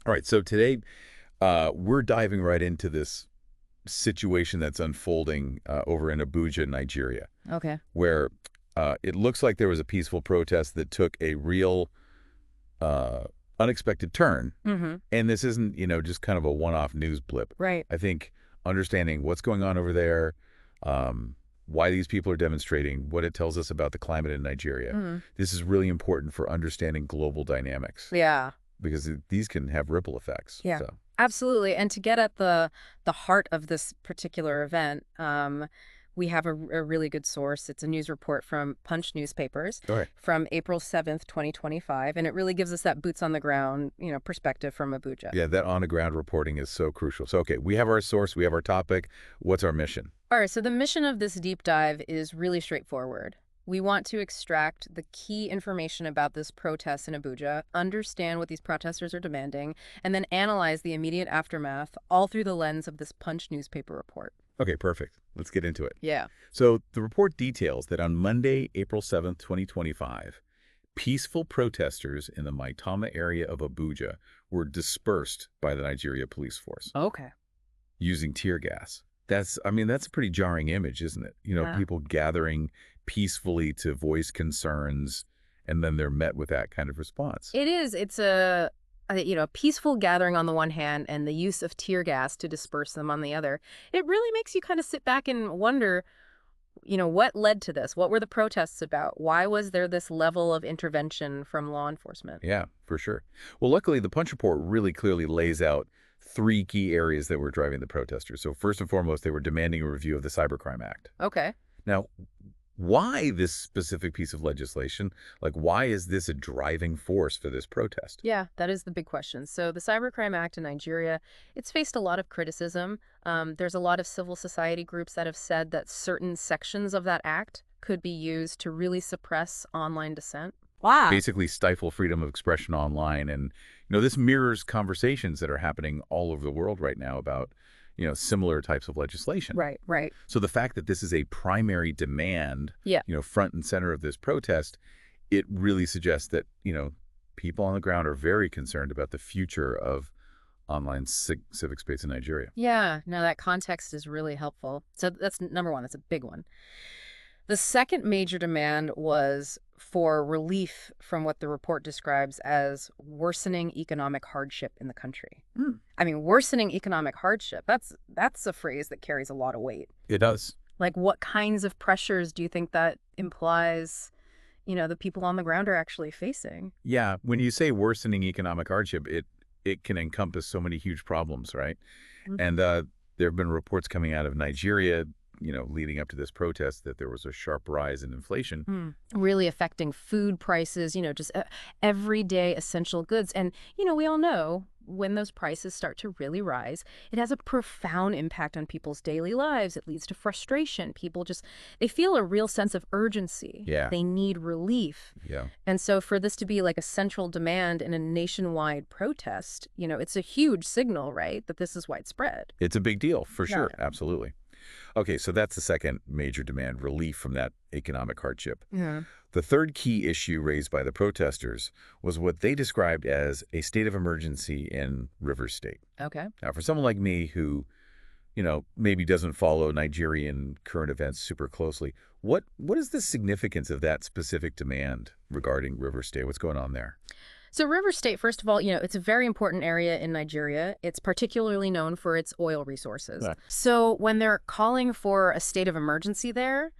All right, so today we're diving right into this situation that's unfolding over in Abuja, Nigeria, Okay. where it looks like there was a peaceful protest that took a real uh, unexpected turn. Mm-hmm. And this isn't, just kind of a one-off news blip. Right. I think understanding what's going on over there, why these people are demonstrating, what it tells us about the climate in Nigeria. Mm. This is really important for understanding global dynamics Yeah. because these can have ripple effects. Yeah. So, Absolutely. And to get at the heart of this particular event, we have a really good source. It's a news report from Punch newspapers all right. from April 7th, 2025, and it really gives us that boots on the ground, perspective from Abuja. Yeah, that on-the-ground reporting is so crucial. So, okay, we have our source, we have our topic. What's our mission? All right, so the mission of this deep dive is really straightforward. We want to extract the key information about this protest in Abuja, understand what these protesters are demanding, and then analyze the immediate aftermath, all through the lens of this Punch newspaper report. Okay, perfect. Let's get into it. Yeah. So the report details that on Monday, April 7th, 2025, peaceful protesters in the Maitama area of Abuja were dispersed by the Nigeria police force Okay. using tear gas. That's a pretty jarring image, isn't it? Yeah. People gathering peacefully to voice concerns, and then they're met with that kind of response. It is. It's a peaceful gathering on the one hand and the use of tear gas to disperse them on the other. It really makes you kind of sit back and wonder, what led to this? What were the protests about? Why was there this level of intervention from law enforcement? Yeah, for sure. Well, luckily, the Punch report really clearly lays out three key areas that were driving the protesters. So first and foremost, they were demanding a review of the Cybercrime Act. Okay. Now, why this specific piece of legislation? Like, why is this a driving force for this protest? Yeah, that is the big question. So the Cybercrime Act in Nigeria, it's faced a lot of criticism. There's a lot of civil society groups that have said that certain sections of that act could be used to really suppress online dissent. Wow. Basically stifle freedom of expression online. And, this mirrors conversations that are happening all over the world right now about, similar types of legislation. Right, right. So the fact that this is a primary demand, Yeah. front and center of this protest, it really suggests that, people on the ground are very concerned about the future of online civic space in Nigeria. Yeah, no, that context is really helpful. So that's number one. That's a big one. The second major demand was for relief from what the report describes as worsening economic hardship in the country. Mm. I mean, worsening economic hardship, that's a phrase that carries a lot of weight. It does. Like, what kinds of pressures do you think that implies, the people on the ground are actually facing? Yeah, when you say worsening economic hardship, it can encompass so many huge problems, right? Mhm. And there have been reports coming out of Nigeria, leading up to this protest that there was a sharp rise in inflation. Really affecting food prices, just everyday essential goods. And, we all know when those prices start to really rise, it has a profound impact on people's daily lives. It leads to frustration. People they feel a real sense of urgency. Yeah. They need relief. Yeah. And so for this to be like a central demand in a nationwide protest, it's a huge signal, right, that this is widespread. It's a big deal, for sure. Yeah. Absolutely. Okay, so that's the second major demand, relief from that economic hardship. Yeah. The third key issue raised by the protesters was what they described as a state of emergency in Rivers State. Okay. Now, for someone like me who, maybe doesn't follow Nigerian current events super closely, what is the significance of that specific demand regarding Rivers State? What's going on there? So Rivers State, first of all, it's a very important area in Nigeria. It's particularly known for its oil resources. Right. So when they're calling for a state of emergency there,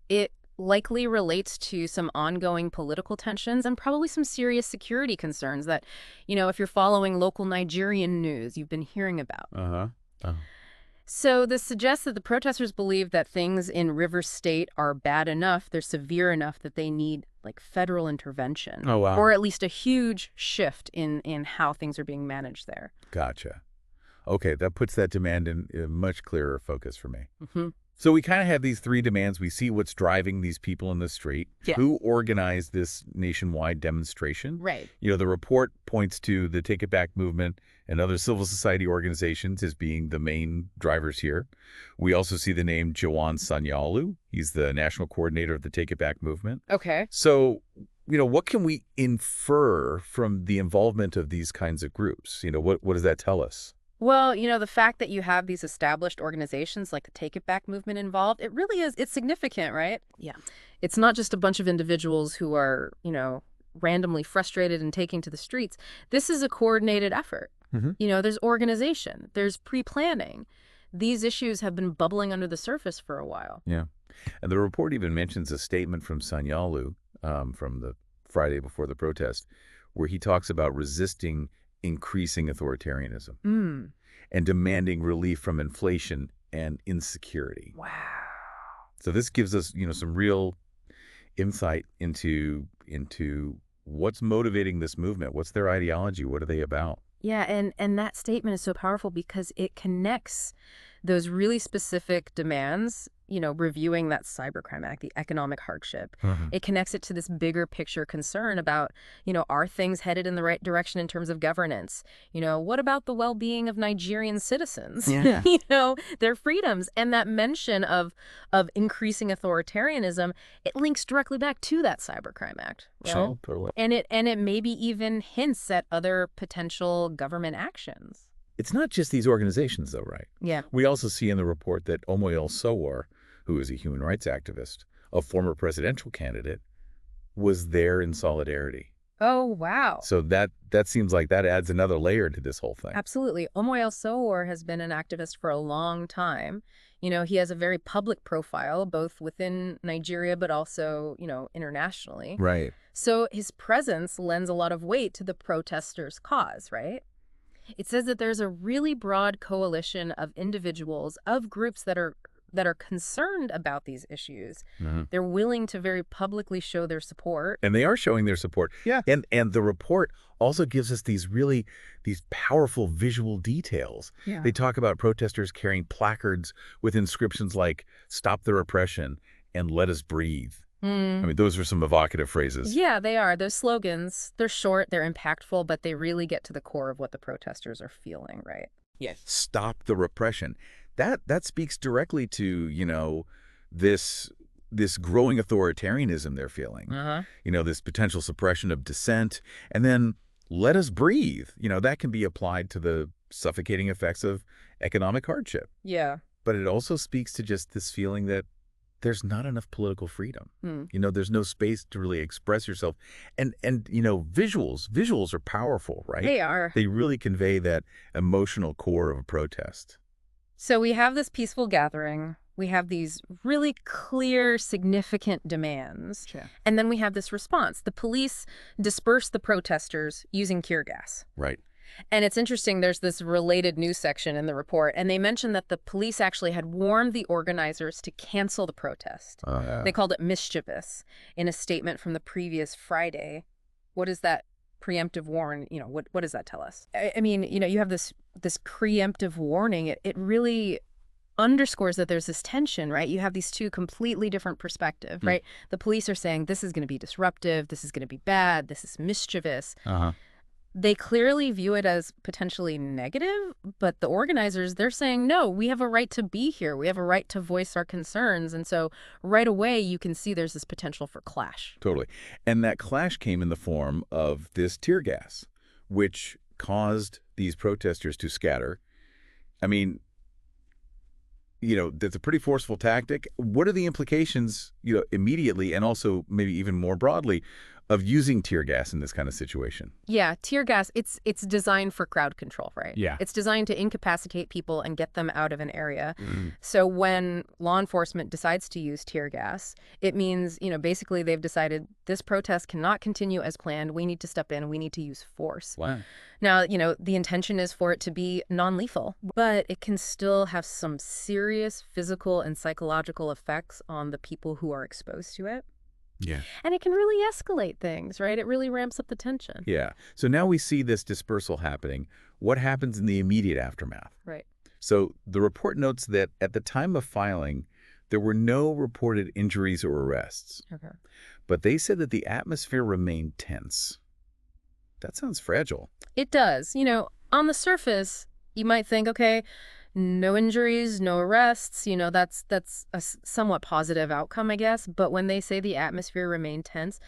it likely relates to some ongoing political tensions and probably some serious security concerns that, if you're following local Nigerian news, you've been hearing about. Uh-huh. Oh. So this suggests that the protesters believe that things in Rivers State are bad enough, they're severe enough that they need like federal intervention. Oh, wow. Or at least a huge shift in how things are being managed there. Gotcha. Okay, that puts that demand in a much clearer focus for me. Mm-hmm. So we kind of have these three demands. We see what's driving these people in the street. Yeah. Who organized this nationwide demonstration? Right. The report points to the Take It Back movement and other civil society organizations as being the main drivers here. We also see the name Jawan Sanyalu. He's the national coordinator of the Take It Back movement. Okay. So what can we infer from the involvement of these kinds of groups? What does that tell us? Well, the fact that you have these established organizations like the Take It Back movement involved, it really is, it's significant, right? Yeah. It's not just a bunch of individuals who are, randomly frustrated and taking to the streets. This is a coordinated effort. Hmm. There's organization, there's pre-planning. These issues have been bubbling under the surface for a while. Yeah. And the report even mentions a statement from Sanyaolu from the Friday before the protest, where he talks about resisting increasing authoritarianism and demanding relief from inflation and insecurity. Wow. So this gives us, some real insight into what's motivating this movement. What's their ideology? What are they about? Yeah, and that statement is so powerful because it connects those really specific demands, reviewing that Cybercrime Act, the economic hardship. It connects it to this bigger picture concern about, are things headed in the right direction in terms of governance? What about the well-being of Nigerian citizens? Yeah. Their freedoms. And that mention of increasing authoritarianism, it links directly back to that Cybercrime Act. Right? Oh, totally. And it maybe even hints at other potential government actions. It's not just these organizations, though, right? Yeah. We also see in the report that Omoyele Sowore, who is a human rights activist, a former presidential candidate, was there in solidarity. Oh, wow. So that seems like that adds another layer to this whole thing. Absolutely. Omoyele Sowore has been an activist for a long time. He has a very public profile, both within Nigeria, but also, internationally. Right. So his presence lends a lot of weight to the protesters' cause, right? It says that there's a really broad coalition of individuals, of groups that are concerned about these issues. They're willing to very publicly show their support. And they are showing their support. Yeah. And the report also gives us these powerful visual details. Yeah. They talk about protesters carrying placards with inscriptions like "Stop the repression" and "Let us breathe." I mean, those are some evocative phrases. Yeah, they are. Those slogans, they're short, they're impactful, but they really get to the core of what the protesters are feeling, right? Yes. Stop the repression. That speaks directly to, this growing authoritarianism they're feeling. This potential suppression of dissent. And then let us breathe. That can be applied to the suffocating effects of economic hardship. Yeah. But it also speaks to just this feeling that there's not enough political freedom. There's no space to really express yourself. And visuals are powerful, right? They are. They really convey that emotional core of a protest. So we have this peaceful gathering. We have these really clear, significant demands. Sure. And then we have this response. The police disperse the protesters using tear gas. Right. And it's interesting, there's this related news section in the report, and they mentioned that the police actually had warned the organizers to cancel the protest. They called it mischievous in a statement from the previous Friday. What is that preemptive warn? What does that tell us? I mean, you have this preemptive warning. It really underscores that there's this tension, right? You have these two completely different perspectives, right? The police are saying this is going to be disruptive, this is going to be bad, this is mischievous. They clearly view it as potentially negative, but the organizers, they're saying, no, we have a right to be here. We have a right to voice our concerns. And so right away, you can see there's this potential for clash. Totally. And that clash came in the form of this tear gas, which caused these protesters to scatter. I mean, that's a pretty forceful tactic. What are the implications, immediately and also maybe even more broadly of using tear gas in this kind of situation? Yeah, tear gas, it's designed for crowd control, right? Yeah. It's designed to incapacitate people and get them out of an area. So when law enforcement decides to use tear gas, it means, basically they've decided this protest cannot continue as planned. We need to step in. We need to use force. Wow. Now, the intention is for it to be non-lethal, but it can still have some serious physical and psychological effects on the people who are exposed to it. Yeah. And it can really escalate things, right? It really ramps up the tension. Yeah. So now we see this dispersal happening. What happens in the immediate aftermath? Right. So the report notes that at the time of filing, there were no reported injuries or arrests. Okay. But they said that the atmosphere remained tense. That sounds fragile. It does. On the surface, you might think, okay, no injuries, no arrests, that's a somewhat positive outcome, I guess. But when they say the atmosphere remained tense,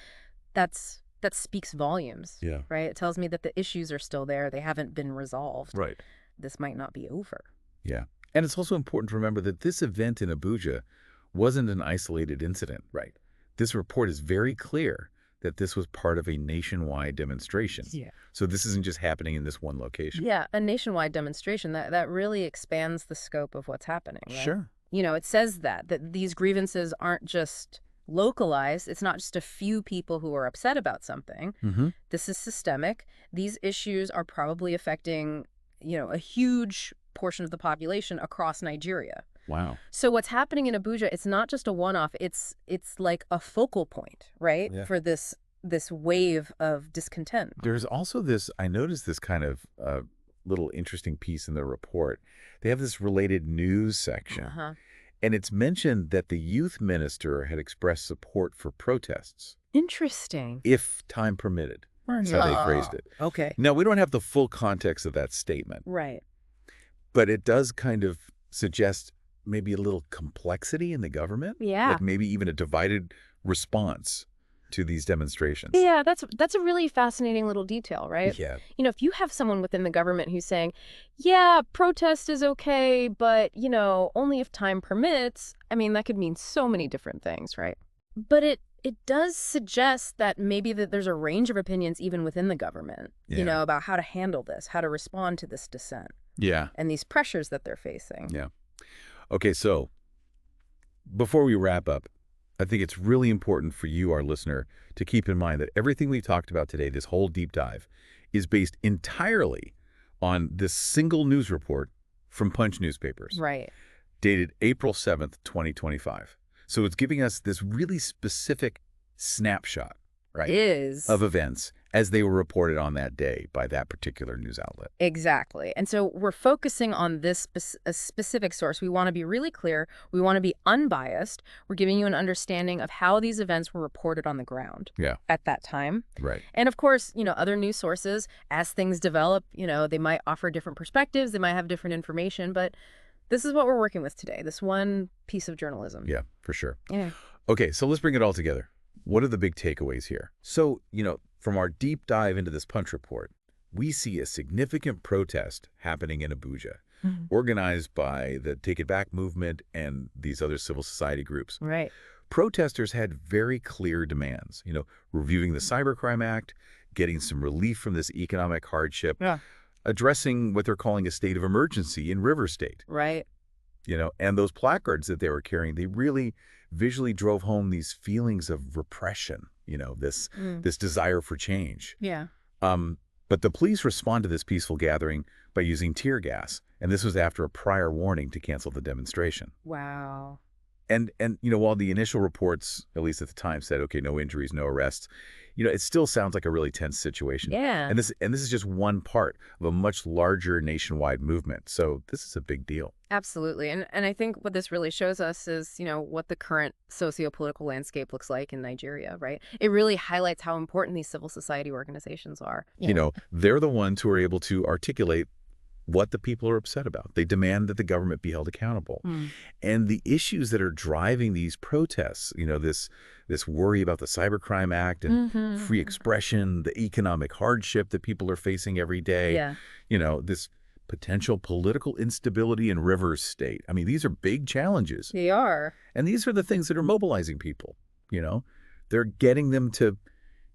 that's that speaks volumes. Yeah. Right? It tells me that the issues are still there. They haven't been resolved. Right. This might not be over. Yeah. And it's also important to remember that this event in Abuja wasn't an isolated incident. Right. This report is very clear that this was part of a nationwide demonstration. Yeah. So this isn't just happening in this one location. Yeah, a nationwide demonstration, that really expands the scope of what's happening, right? Sure. It says that these grievances aren't just localized. It's not just a few people who are upset about something. Mm-hmm. This is systemic. These issues are probably affecting, a huge portion of the population across Nigeria. Wow. So what's happening in Abuja, it's not just a one-off. It's like a focal point, right? Yeah. For this wave of discontent. There's also I noticed this kind of little interesting piece in the report. They have this related news section. Uh-huh. And it's mentioned that the youth minister had expressed support for protests, Interesting. if time permitted. That's how they phrased it. Okay. Now, we don't have the full context of that statement, Right. but it does kind of suggest maybe a little complexity in the government. Yeah. Like maybe even a divided response to these demonstrations. Yeah, that's a really fascinating little detail, right? Yeah. If you have someone within the government who's saying, yeah, protest is okay, but, only if time permits, that could mean so many different things, right? But it does suggest that maybe that there's a range of opinions even within the government, Yeah. about how to handle this, how to respond to this dissent Yeah. and these pressures that they're facing. Yeah. Okay, so before we wrap up, I think it's really important for you, our listener, to keep in mind that everything we talked about today, this whole deep dive, is based entirely on this single news report from Punch newspapers, Right. dated April 7th, 2025. So it's giving us this really specific snapshot, right, Is. of events as they were reported on that day by that particular news outlet. Exactly. And so we're focusing on this a specific source. We want to be really clear. We want to be unbiased. We're giving you an understanding of how these events were reported on the ground Yeah. at that time. Right. And of course, other news sources, as things develop, they might offer different perspectives. They might have different information. But this is what we're working with today, this one piece of journalism. Yeah, for sure. Yeah. Okay, so let's bring it all together. What are the big takeaways here? So, from our deep dive into this Punch report, we see a significant protest happening in Abuja, organized by the Take It Back movement and these other civil society groups. Right. Protesters had very clear demands, reviewing the Cybercrime Act, getting some relief from this economic hardship, Yeah. addressing what they're calling a state of emergency in River State. Right. And those placards that they were carrying, they really visually drove home these feelings of repression, this desire for change. Yeah. But the police respond to this peaceful gathering by using tear gas, and this was after a prior warning to cancel the demonstration. Wow. And while the initial reports, at least at the time, said, okay, no injuries, no arrests, it still sounds like a really tense situation. Yeah. And this is just one part of a much larger nationwide movement. So this is a big deal. Absolutely. And I think what this really shows us is, what the current socio-political landscape looks like in Nigeria, right? It really highlights how important these civil society organizations are. They're the ones who are able to articulate what the people are upset about. They demand that the government be held accountable. And the issues that are driving these protests, this worry about the Cybercrime Act and free expression, the economic hardship that people are facing every day, Yeah. This potential political instability in River State. I mean, these are big challenges. They are. And these are the things that are mobilizing people, They're getting them to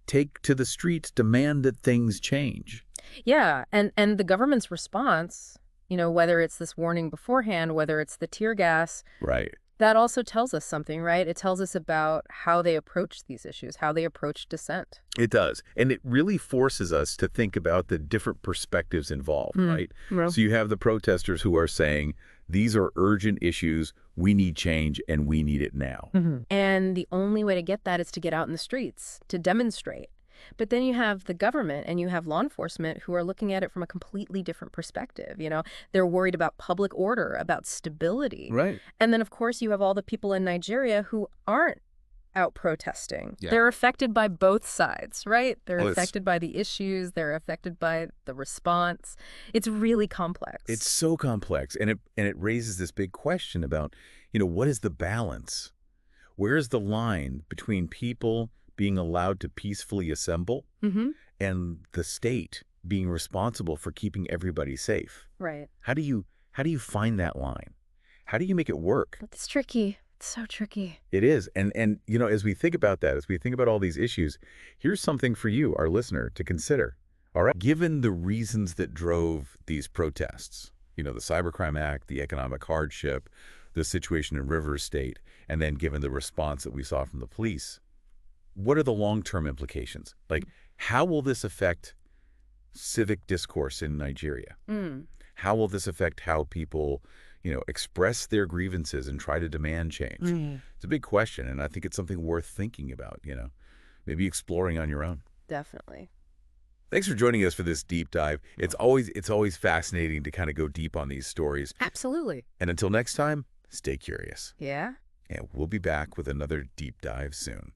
take to the streets, demand that things change. Yeah. And the government's response, whether it's this warning beforehand, whether it's the tear gas, Right. that also tells us something, right? It tells us about how they approach these issues, how they approach dissent. It does. And it really forces us to think about the different perspectives involved, right? Yeah. So you have the protesters who are saying, these are urgent issues, we need change, and we need it now. And the only way to get that is to get out in the streets, to demonstrate. But then you have the government and you have law enforcement who are looking at it from a completely different perspective. They're worried about public order, about stability. Right. And then, of course, you have all the people in Nigeria who aren't out protesting. Yeah. They're affected by both sides, right? They're Well, affected by the issues. They're affected by the response. It's really complex. It's so complex. And it raises this big question about, what is the balance? Where is the line between people being allowed to peacefully assemble and the state being responsible for keeping everybody safe. Right. How do you find that line? How do you make it work? It's tricky. It's so tricky. It is. And you know, as we think about that, as we think about all these issues, here's something for you, our listener, to consider. All right. Given the reasons that drove these protests, you know, the Cybercrime Act, the economic hardship, the situation in Rivers State, and then given the response that we saw from the police, what are the long-term implications? Like, how will this affect civic discourse in Nigeria? How will this affect how people, you know, express their grievances and try to demand change? It's a big question, and I think it's something worth thinking about, you know, maybe exploring on your own. Definitely. Thanks for joining us for this deep dive. It's always fascinating to kind of go deep on these stories. Absolutely. And until next time, stay curious. Yeah. And we'll be back with another deep dive soon.